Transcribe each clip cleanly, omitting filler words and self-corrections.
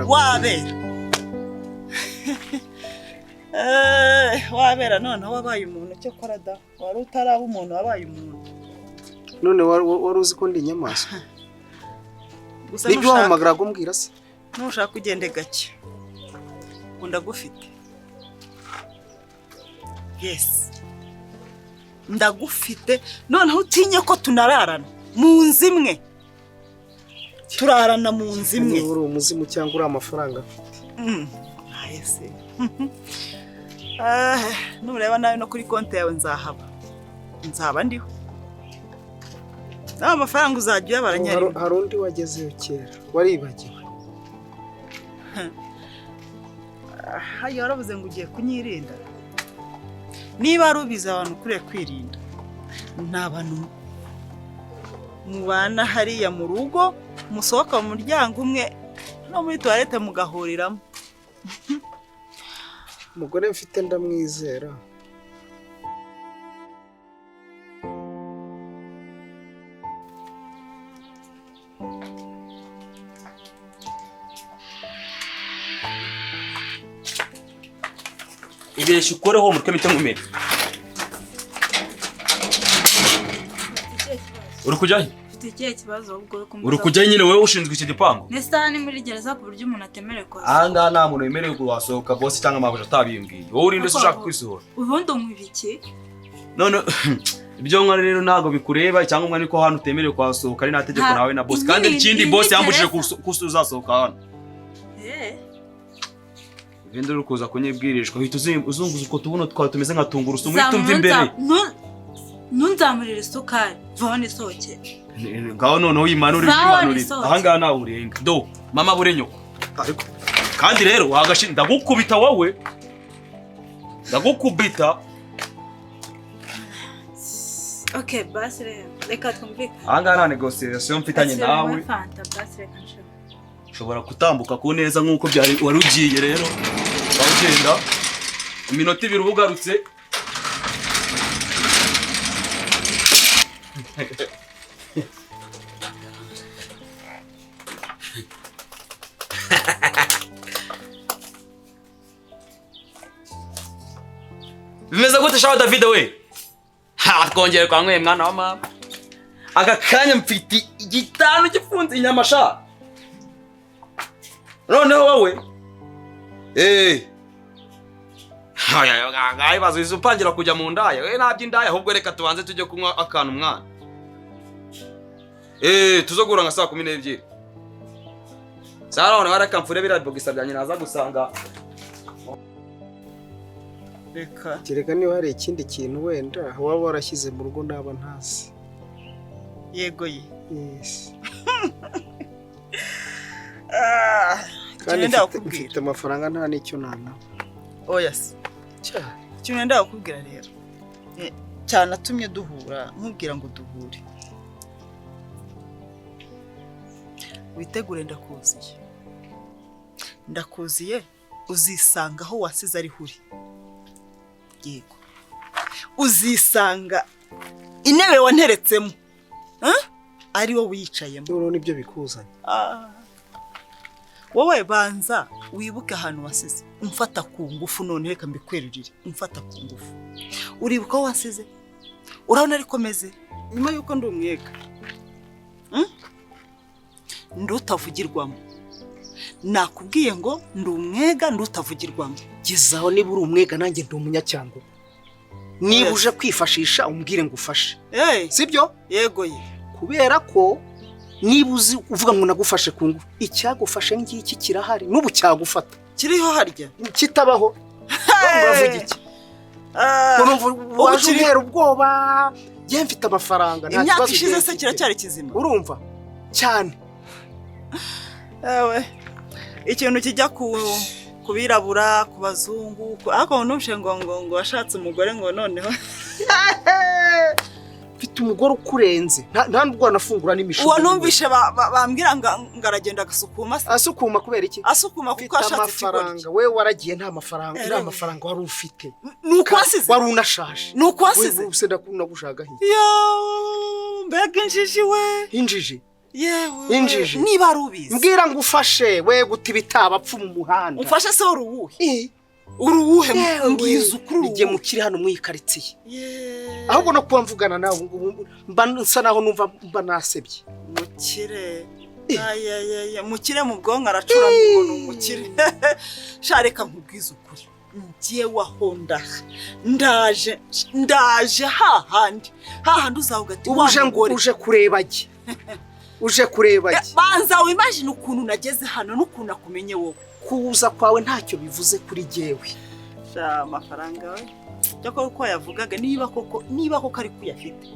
guhamagara wabera wabera noneho wabaye umuntu cyo korada wari utaraba umuntu wabaye umuntu none wari uzi ko ndi inyamaswa nibyo wahamagara gumbwira se nushaka kugende gake ndagufite yes ndagufite noneho utinye ko tunararana mu nzu imwe turarana mu nzu imwe uri umuzimu cyangwa uri amafaranga ahese nureba nawe no kuri konti yawe nzaba ndiho nawe amafaranga uzajya uyabaranyarimo hari undi wagezeyo kera waribagiwe hayo waravuze ngo ugiye kunyirinda niba ari ubizi abantu ukwiye kwirinda nta bantu mubana hariya mu rugo musohoka mu muryango umwe no muri toilette mugahuriramo umugore mfite ndamwizera Ibye shikoreho umutwe mite nkumere uri kujyahe ufite ikihe kibazo ubwo uri kujyahe nyine wowe ushinzwe iki gipangu nesta ni muri gereza ku buryo umuntu atemerewe kwasohoka ahanga nta muntu wemerewe guhasohoka boss cyangwa amabuja atabimbwiye wowe urinde se ushaka kwisohora ubundi umwibiki none ibyo nkora rero ntago bikureba cyangwa umwana niko hano utemerewe kwasohoka ari nategeko nawe na boss kandi ikindi boss yambujije kuzasohoka hano Vende rukuza kunyibwirishwa hita uzunguza uko tubuno twa tumeze nka tungurusu muri tumva imbere nunzamurira isukari vone soke ngaho none uyimanura imanurira ahanga nawe urenga do mama burenyo ariko kandi rero wagashinda ndagukubita wowe ndagukubita okay basi reka twumvika ahanga nta negotiation mfitanye nawe ushobora kutambuka ku neza nkuko byari wari ugiye rero bagenda iminota 2 ubugarutse bimeze gute shaho David we ha twongere kwa mwe mwana wa mama agakanya mfiti igitano gifunze inyamasha noneho wowe haya bazo izupangira kujya mu ndaya we nabyo indaya ahubwo reka tubanze tujye kunywa akantu mwana tuzogura nka 12:00 Sarone barakamfure birabogisa byanye naza gusanga reka niba hari ikindi kintu wenda waba warashyize mu rugo naba ntazi yego ye yes kandi mfite amafaranga nta n'icyo nana oya se cyane ndakubwira rero cyane atumye duhura nkubwira ngo duhure witegure ndakuziye uzisanga aho wasize ari huri yego uzisanga intebe wanteretsemo ari wo wicayemo none nibyo bikuzanye wowe banza wibuke ahantu wasize umfata ku ngufu none reka mbikwerurire umfata ku ngufu uribuka wasize urabona ariko meze nyuma yuko ndi umwega ndutavugirwamo nakubwiye ngo ndi umwega ndutavugirwamo gizaho niba uri umwega nanjye ndi umunyacyango niba uje kwifashisha umbwire ngo ufashe sibyo yego ye kubera ko niba uzi uvuga ngo nagufashe ku ngufu icyagufashe ngiki kirahari n'ubu cyagufata kiriho harya kitabaho uravuga iki waje uhera ubwoba njye mfite amafaranga nta kibazo ishize se kiracyari kizima urumva cyane ewe ikintu kijya kubirabura ku bazungu ariko ntumshe ngo washatse umugore ngo noneho mfite umugore ukurenze nta ndwa nafungura n'imishuko uwo numvishe bambwira ngo aragenda agasukuma asukuma kubera iki asukuma kuko ashatse amafaranga we waragiye nta mafaranga wari ufite nuko wasize wari unashaje nuko wasize we se ndagushaka yo mbega injiji we injiji yewe injiji niba rubizi mbwira ngo ufashe we guti bitabapfu mu muhanda umfashe se uruwuhe uruwuhe mbwiza ukuri bijye mukiri hano mwikaritsiye ahubwo no kuba mvugana nawe mba nsa naho numva mba nasebye mukire ayayaya mukire mu bwonko aracura mbona umukire shareka nkubwiza ukuri ngiye wahonda ndaje hahandi uzavuga ati uje kureba iki uje kureba iki banza wimagine ukuntu nageze hano n'ukuntu akumenye wowe kuza kwawe ntacyo bivuze kuri jewe amafaranga we cyakora uko yavugaga niba koko ari kuyafite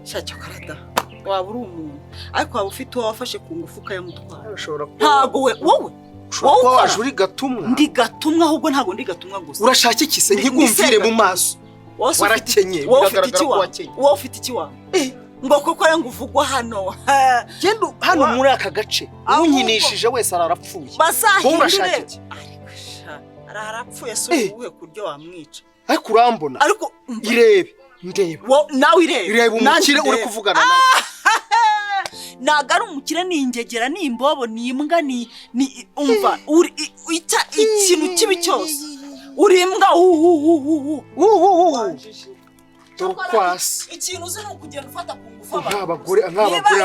shacyo karada waba uri umuntu ariko waba ufite uwo wafashe ku ngufu ukayamutwara ntago wowe waje uri gatumwa ndi gatumwa ahubwo ntago ndi gatumwa gusa urashaka iki se nkigumvire mu maso warakenye biragaragara ko wakenye wowe ufite iki wawe ngo koko ngo uvugwa hano genda hano muri aka gace unkinishije wese ararapfuye bazahindure ararapfuye so uwe kuryo wamwica ariko urambona ariko irebe ndebe nawe irebe umukire uri kuvugana nawe nagara umukire ni ingegera ni imbobo ni imbwa ni umva ikintu kibi cyose uri imbwa tukwasi ikintu uzi ni ukugenda ufata ku ngufu nk'abagore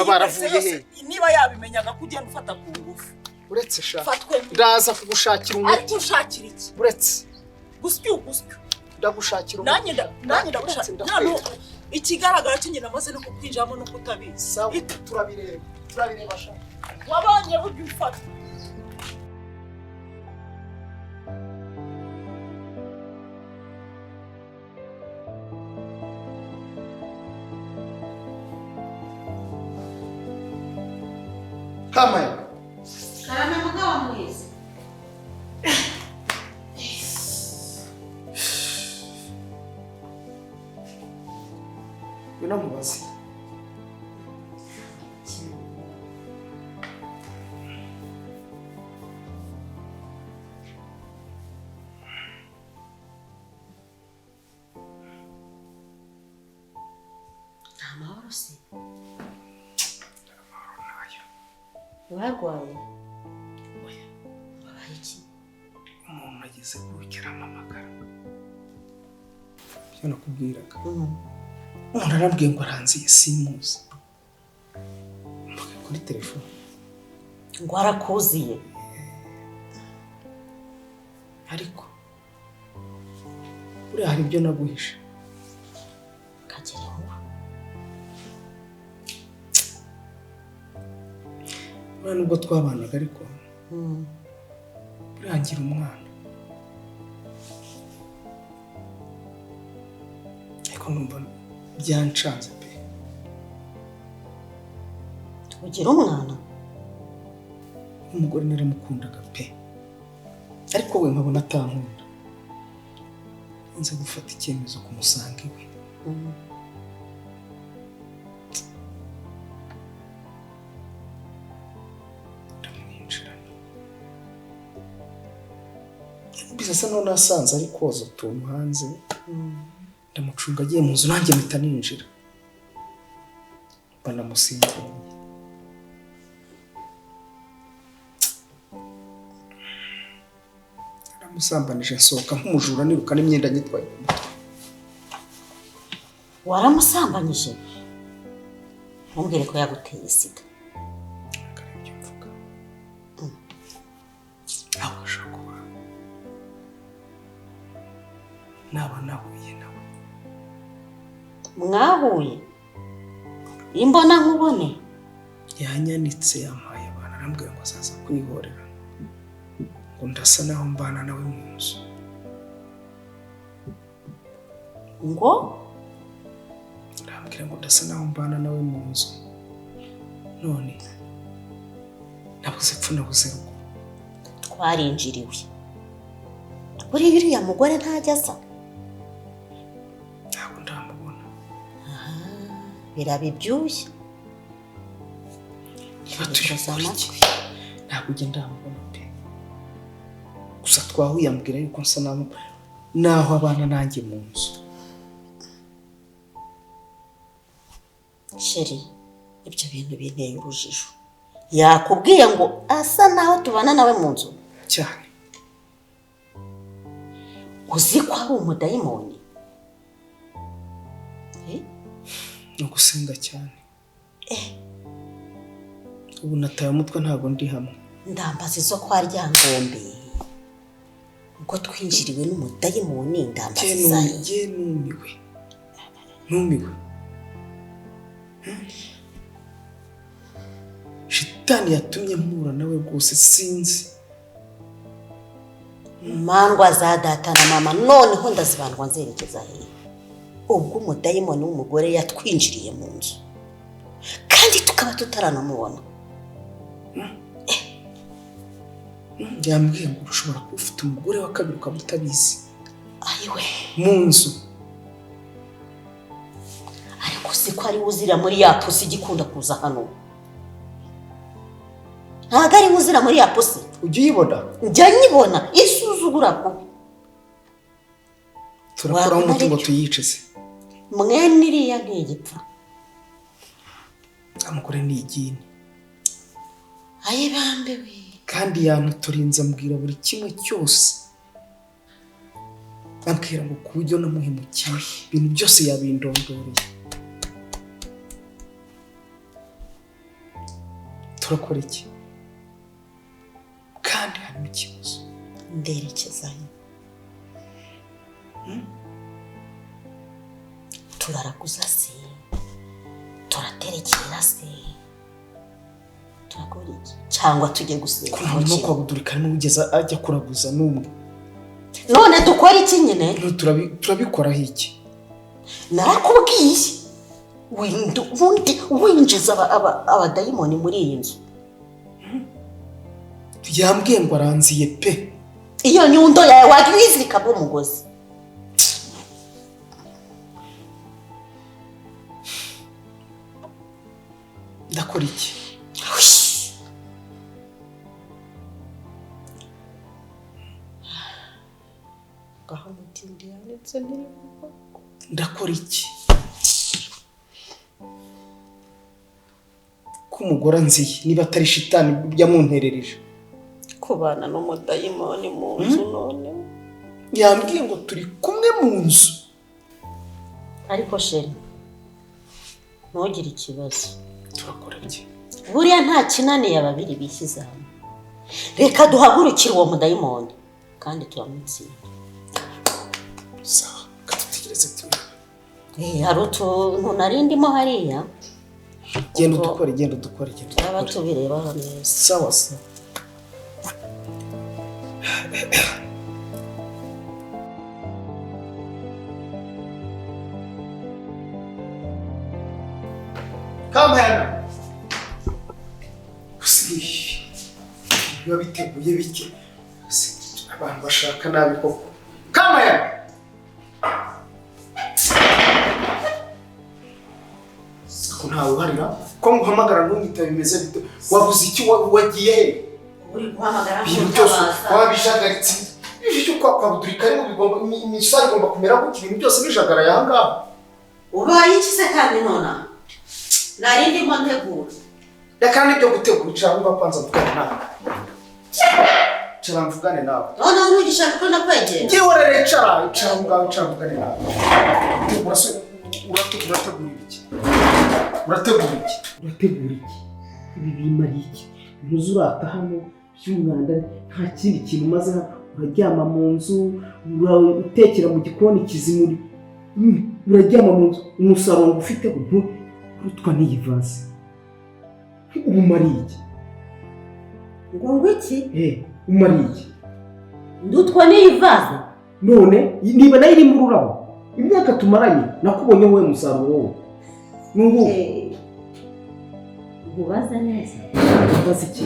baravuye he niba yabimenyaga kugenda ufata ku ngufu uretse shaka ndaza kugushakira umwe ariko ushakira iki uretse gusyo ndagushakira umwe nanjye ndagushakira ikigaragara cyo nyina maze no kukwinjamo no kutabizi turabireba shaka wabonye buryo ufata Kama Karame mugabo mwiza. Bino mubazi. Amahoro se. Warwaye? Oya. Wabaye iki? Umuntu ageze kurukira amamagara. Byo nakubwiraga. Umuntu arambwiye ngo aranziye simuzi. Mvuga kuri telefone. Ngo arakuziye. Ariko buriya hari ibyo naguhisha. Kagereho. Nubwo twabanaga ariko burangira umwana ariko numva byancanze pe tugira umwana umugore naramukundaga pe ariko we nkabona atankunda nze gufata icyemezo kumusanga iwe bisa none asanze ari koza utuntu hanze ndamucunga agiye mu nzu nanjye mpita ninjira banamusingiye naramusambanije nsohoka nk'umujura niruka n'imyenda nyitwaye waramusambanyije ntumbwire ko yaguteye sida akaribyo mvuga aho ashaka naba nahuye nawe mwahuye imbona nkubone yanyanitse yampaye abantu arambwira ngo azaza kwihorera ngo ndasa naho mbana nawe mu nzu ngo arambwira ngo ndasa naho mbana nawe mu nzu none nabuze epfo nabuze rugo twarinjiriwe buriya uriya mugore ntajya asa ntabwo ndamubona birabibyibushye niba turi gukora iki ntabwo ujya ndamubona pe gusa twahuye ambwira yuko nsa naho abana nanjye mu nzu sheri ibyo bintu binteye urujijo yakubwiye ngo asa naho tubana nawe mu nzu cyane. uzi ko ari umudayimoni? Ni ugusenga cyane. Ubu nataye umutwe ntabwo ndi hamwe. Ndambaza zo kwa Ryangombe ubwo twinjiriwe n'umudayimoni. Ndambaza zaye numiwe. Shitani yatumye mpura nawe rwose sinzi. Mandwa za data na mama noneho ndazibandwa nzerekeza he. Ubwo umudayimoni w'umugore yatwinjiriye mu nzu kandi tukaba tutaranamubona. Yambwiye ngo ushobora kuba ufite umugore wa kabiri ukaba utabizi. Ayiwe mu nzu. ariko si ko ari uzira muri ya pusi igikunda kuza hano. Ntabwo ari uzira muri ya pusi. Ujye uyibona? Njya nyibona isuzugura ko. Turakora umutungo tuyice. Mwene iriya ntigipfa. Amugore ni igini. Ayibambewe. Kandi yanuturinze ambwira buri kimwe cyose. Ambwira ngo kubyo namuhemukiye ibintu byose yabindondoreye. Turakora iki? Kandi harimo ikibazo. Nderekeza he? Turaraguza se, turaterekera se, turakora iki? Cyangwa tujye gusenga? No kwabudura Karimu ugeza ajya kuraguza n'umwe. None dukora iki nyine? Turabikoraho iki? Narakubwiye winjiza abadayimoni muri iyi nzu. Yambwiye ngo aranziye pe. Iyo nyundo yawe wagwizirika mu mugozi. Ndakora iki? Gaho mutindi yanetse niri. Ndakora iki? Ko umugore anziye niba atari shitani yamunterereje. Kubana n'umudayimoni mu nzu none. Yambwiye ngo turi kumwe mu nzu. Ariko sheri ntugire ikibazo. Turakora iki? Buriya nta kinaniye ababiri bishyize hamwe. Reka duhagurukire uwo mudayimoni kandi turamutsinda. Sawa, katutegereze tu. Hari utuntu narindimo hariya. Genda udukore. Aba tubireba neza. Sawa. Kamera. Biba biteguye bike. Abantu bashaka nabi koko. Kamera. Ko ntawe uharira ko nguhamagara ntumwitabe bimeze bite? Wabuze iki wagiye he? Uri guhamagara nk'utabaza. Wabishagaritse. Ibyo kwabudura Karimu bigomba imisari igomba kumera gutya ibintu byose bijagara yanga. Ubaye iki se kandi nona? Narindi mo ntegura. Reka nibyo gutegura cyangwa panza mvugane nawe. Cara mvugane nawe. None urugishaka ko nakwegera. Ngiye rero icara mvugane nawe. Tegura se urategura iki? Urategura iki? Ibi bimari iki? Ntuzurata hano by'umwanda nta kindi kintu maze uraryama mu nzu, uratekera mu gikoni kizimuri. Uraryama mu nzu, umusaruro ufite urutwa n'iyi vase. Umari iki? Ngo iki? Umari iki? Ndutwa n'iyi vase. None niba nayo iri mu rurabo. Imyaka tumaranye nakubonye wowe musaruro wowe. Nubu. Ubaza neza. Ubaza iki?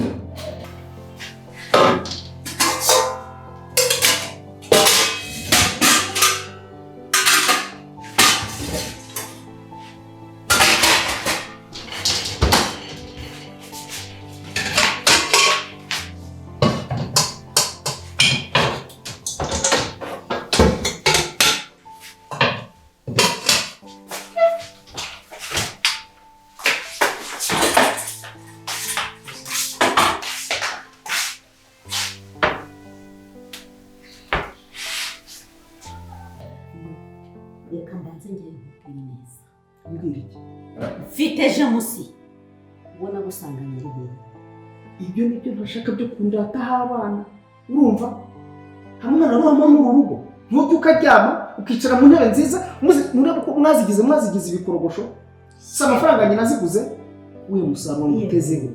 banze ngiye nkubwire neza. Mbwira iki? Mfite jamusi. Ubona gusanganya ari hehe? Ibyo nibyo ntashaka byo kundataho abana. Urumva? Hamwe umwana w'amama mu rugo. Ntujye ukaryama ukicara mu ntebe nziza murebe ko mwazigize ibikorogosho. Si amafaranga nyina aziguze. Uyu musaruro mutezeho.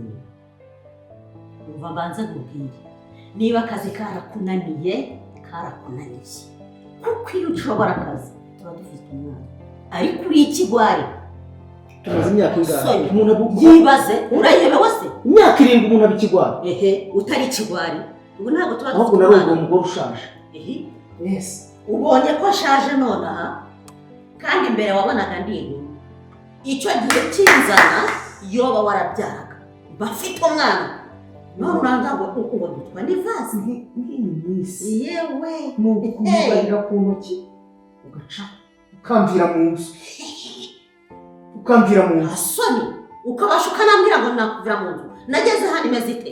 Umva mbanze nkubwire. Niba akazi karakunaniye kuko iyo ushobora akazi tuba dufite umwana. Ariko uri ikigwari. Tumaze imyaka ingahe? Yibaze urayebewe se? Imyaka 7 umuntu abikigwari. Utari ikigwari. Ubu ntabwo tuba dufite ahubwo nari uwo mugore ushaje. Yes. Ubonye ko ashaje nonaha kandi imbere wabonaga ndi inyuma. Icyo gihe kinzana yoba warabyaraga. Bafite umwana. None uranza ngo dutwa ni vazi nk'imisi. Yewe. Nukuyibarira ku ntoki ugaca ukamvira mu nzu. Asoni ukabasha ukanambwira ngo nakuvira mu nzu. Nageze hano imeze ite?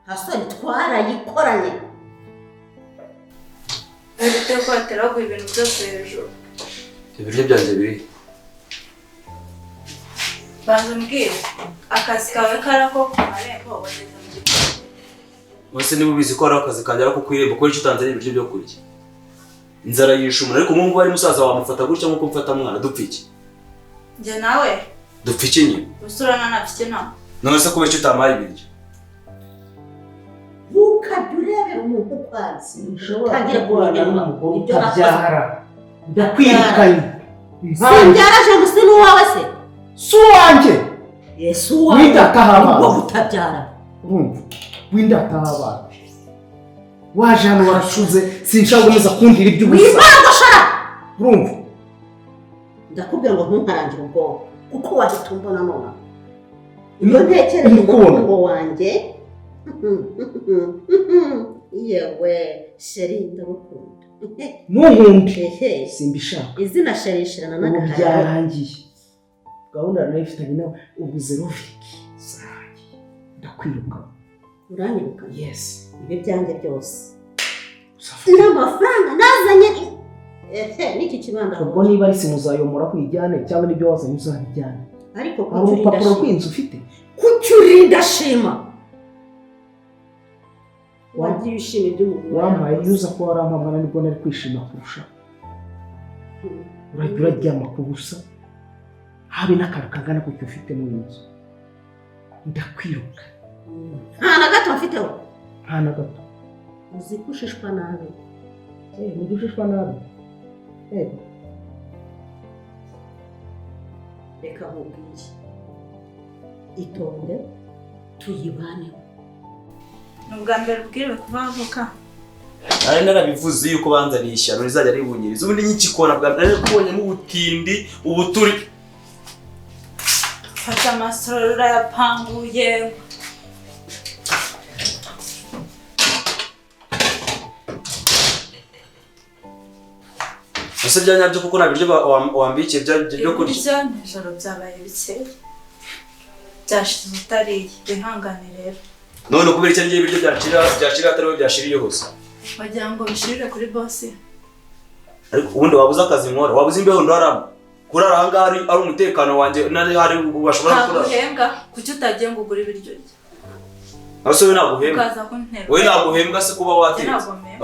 Asoni twarayikoranye. Ufite ko ateraguye ibintu byose hejuru. Ibiryo byanjye biri. Banza mbwira akazi kawe karako ku marembo wageze mu gikoni. Wese niba ubizi ko ari akazi kanjye ariko kwiremba ko icyo utanzanye ibiryo byo kurya. Inzara yishe umuntu ariko mungu bari musaza wamufata gutya nkuko mfata mwana dupfa iki? Njye nawe Dupfa iki nyine? usurana nafite no. None se kubera icyo utamaye ibiryo? Ntukadurebera umuntu kwazi. Kagiye kubana n'umugore utabyara. Ndakwirukanye. Sinbyara jamusi n'uwawe se? Si uwanjye. Yesu wawe. Windataha utabyara. Urumva? Windataha. Waje hano warashuze sinshaka gukomeza kumbwira iby'ubusa. Wibangoshara. Urumva? Ndakubwira ngo ntunkarangire ubwonko kuko wagitumbona none. Iyo ntekereza umugongo wanjye yewe sheri ndagukunda. Ntunkunde. Simbishaka. Izina sheri shirana n'agahara. Byarangiye. Gahunda nayo ifitanye nawe ubuze rufiki. Ndakwiruka. Uranyiruka? Yes. Ibi byanjye byose. N'amafaranga nazanye. Niki kibanda. Ubwo niba ari simuzayomora kwijyane cyangwa nibyo wazanye uzabijyane. Ariko kucyurinda papuro kwinzu ufite. Kucyurinda shima. Wagiye ushima iby'umuntu. Wampaye yuza ko warampamana nibwo nari kwishima kurusha. Uraryama ku busa. Habe n'akantu kangana kucyo ufite mu nzu. Ndakwiruka. Nta na gato mfiteho. Nta na gato. Uzi kushishwa nabi. Mudushishwa nabi. Reka nkubwire. Itonde tuyibaneho. Nubwa mbere ubwiriwe kubavuka. Ari narabivuze yuko banzaniye ishyano rizajya ribunyiriza ubundi nyikikona bwa mbere kubonye mu butindi ubuturi. Fata amasoro urayapanguye. Ese byanyabyo kuko nabiryo wambikiye byo kurya. Ibyo nijoro byabaye bike. Byashize utariye bihangane rero. None kubera icyo ibiryo byashira atari we byashiriye hose. Wagira ngo bishirire kuri boss. Ariko ubundi wabuze akazi nkora wabuze imbeho ndarama. Kurara ahangaha ari umutekano wanjye nari hari ubashobora kurara. Ntaguhembwa kuki utagiye ngo ugure ibiryo rye. Ase we naguhembwa. Ukaza kuntera. We naguhembwa se kuba watinze.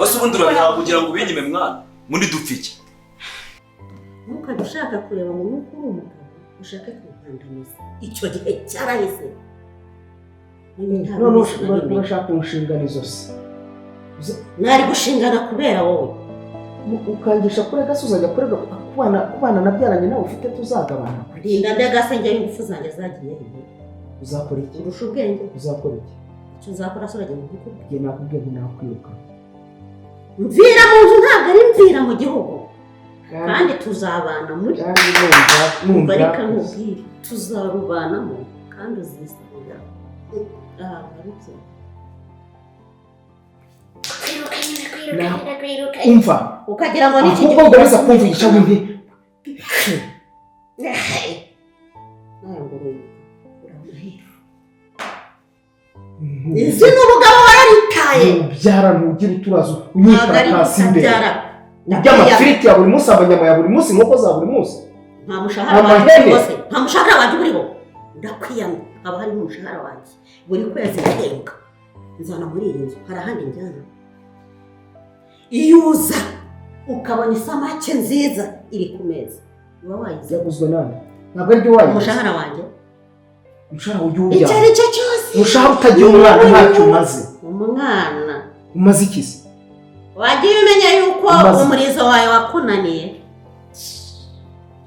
Ase ubundi urabiha kugira ngo ubinyime mwana. Mundi dupfike. Ntukajya ushaka kureba ngo nuko uri umugabo ushake kunkandamiza. Icyo gihe cyarahise. None urashaka inshingano se. Nari gushingana kubera wowe. Ukangisha kurega suzajya kurega kubana nabyaranye nawe ufite tuzagabana. Rinda ndagase njye ingufu zanjye zagiye hehe. Uzakora iki? Urusha ubwenge. Uzakora iki? Icyo uzakora so bagiye kuko ngiye nakubwiye ngo nakwiruka. Mvira mu nzu ntabwo ari mvira mu gihugu. Kandi tuzabana muri numva reka nkubwire tuzarubanamo kandi uzisabira. Umva ukagira ngo niki gihugu ugaruza kumvugisha wimbi. Izi n'ubugabo wararitaye. Byara ntugira uturazo unyikara hasi imbere. urya amafiriti ya buri munsi, abanyama ya buri munsi, inkoko za buri munsi. nta mushahara wanjye rwose, nta mushahara wanjye uriho. Ndakwiyamye, haba harimo umushahara wanjye buri kwezi ndahembwa. Nzana muri iyi nzu, hari ahandi njyana. Iyo uza ukabona isamake nziza iri ku meza, uba wayize. Yaguzwe nande? Ntabwo ari byo wayize. Umushahara wanjye, umushahara ujya urya. icyo ari cyo cyose. Umushahara utagira umwana ntacyo umaze. Umwana Umaze iki se? wagiye umenya yuko umurizo wawe wakunaniye,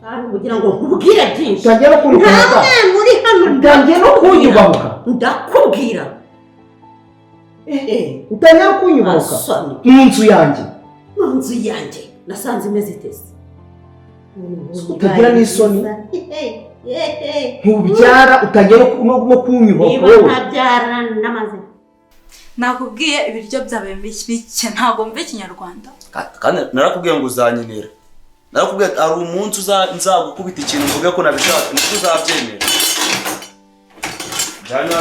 kandi kugira ngo nkubwire byinshi. Utangiye no kunyubahuka. Muri hano Utangiye no kunyubahuka. Ndakubwira. Utangiye no kunyubahuka. Mu nzu yanjye. Mu nzu yanjye nasanze imeze itese. Utagira n'isoni. Ntubyara utangiye no kunyubahuka. Niba ntabyara n'amaze. Nakubwiye ibiryo byabaye bike, ntabwo mva ikinyarwanda. kandi narakubwiye ngo uzanyinera, narakubwiye ari umunsi nzagukubita ikintu mvuge ko nabishaka, niko uzabyemera. Jana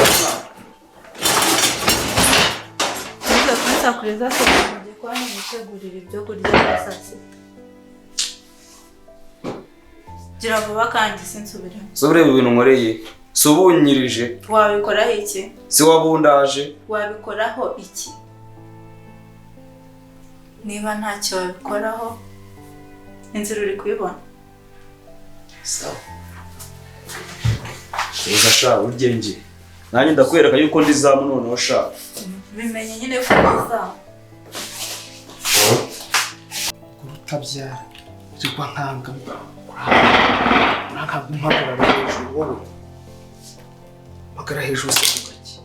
Niba kunsakureza se ngiye kwa nitegurira ibyo kurya bya saa sita. Gira vuba kandi sinsubira. Sobre ibi bintu nkoreye, subunyirije. Wabikoraho iki? Si wabundaje. Wabikoraho iki? Niba ntacyo wabikoraho, inzira uri kubibona. Sawa. Uza sha uryenje. Nanjye ndakwereka yuko ndizamu noneho sha. Bimenye nyine ko ndizamu. Utabyara. Rigwa nkanga. Naka guhagarara hejuru wowe. Magara hejuru se kugaki.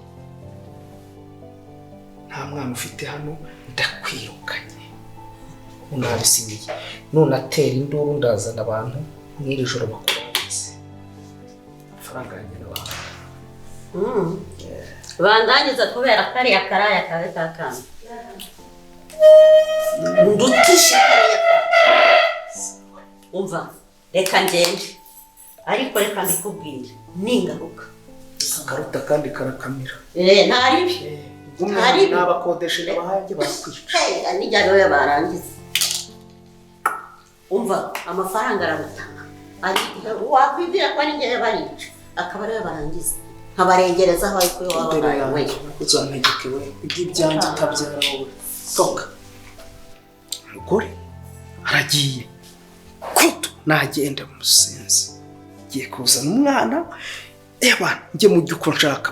Nta mwana ufite hano, ndakwirukanye. Unabisimiye. None atera induru ndazana abantu mwiri joro bakurangize. Amafaranga yanjye n'abantu. Bandangiza kubera kariya karaya kawe kakana. Ndutisha kariya. Umva, reka ngende. Ariko reka mbikubwire, ningaruka. Karuta kandi karakamira. Ntaribi. Ntaribi. N'abakodesheje bahaye bakwica. Nijya nawe barangiza. Umva, amafaranga arabutanga. Ari wakwibwira ko ari ngewe barica, akaba ariwe barangiza. Nkabarengereza aho ariko wabaye we. Uzantegeke we, iby'ibyanze utabyara wowe. Toka. Umugore aragiye. Kuto nagenda musenzi. Giye kuzana umwana. Eba, njye mu gihe uko nshaka.